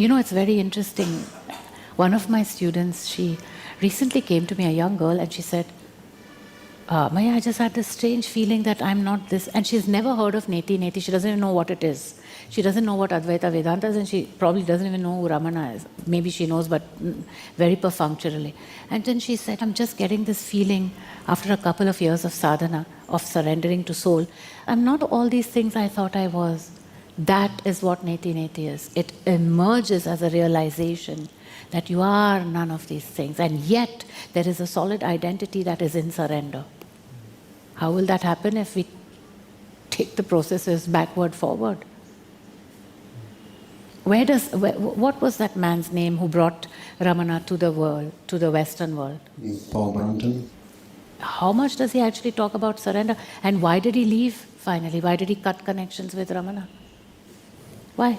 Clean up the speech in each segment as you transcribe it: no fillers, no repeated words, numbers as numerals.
You know, it's very interesting. One of my students, she recently came to me, a young girl, and she said, Maya, I just had this strange feeling that I'm not this. And she's never heard of Neti Neti. She doesn't even know what it is. She doesn't know what Advaita Vedanta is, and she probably doesn't even know who Ramana is. Maybe she knows, but very perfunctorily. And then she said, I'm just getting this feeling after a couple of years of sadhana, of surrendering to soul. I'm not all these things I thought I was. That is what Neti Neti is. It emerges as a realization that you are none of these things. And yet, there is a solid identity that is in surrender. How will that happen if we take the processes backward, forward? What was that man's name who brought Ramana to the world, to the Western world? Paul Brunton. How much does he actually talk about surrender? And why did he leave finally? Why did he cut connections with Ramana? Why?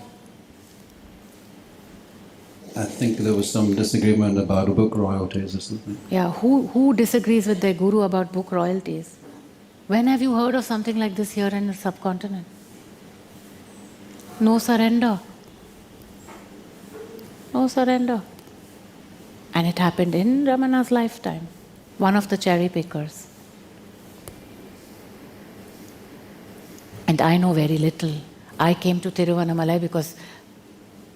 I think there was some disagreement about book royalties or something. Yeah, who disagrees with their guru about book royalties? When have you heard of something like this here in the subcontinent? No surrender. No surrender. And it happened in Ramana's lifetime. One of the cherry pickers. And I know very little. I came to Tiruvannamalai because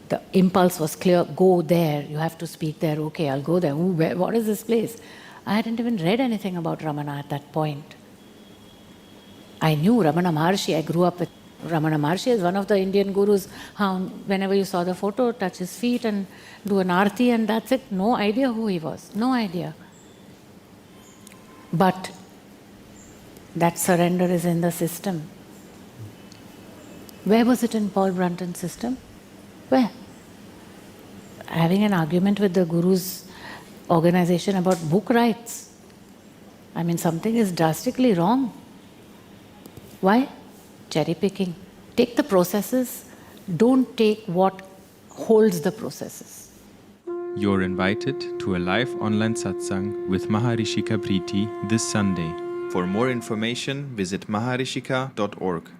the impulse was clear, go there, you have to speak there, okay, I'll go there. Ooh, what is this place? I hadn't even read anything about Ramana at that point. I knew Ramana Maharshi, I grew up with Ramana Maharshi as one of the Indian gurus. Whenever you saw the photo, touch his feet and do an arti and that's it. No idea who he was, no idea. But that surrender is in the system. Where was it in Paul Brunton's system? Where? Having an argument with the Guru's organization about book rights. I mean, something is drastically wrong. Why? Cherry picking. Take the processes, don't take what holds the processes. You're invited to a live online satsang with Maharishikaa Preeti this Sunday. For more information, visit maharishikaa.org.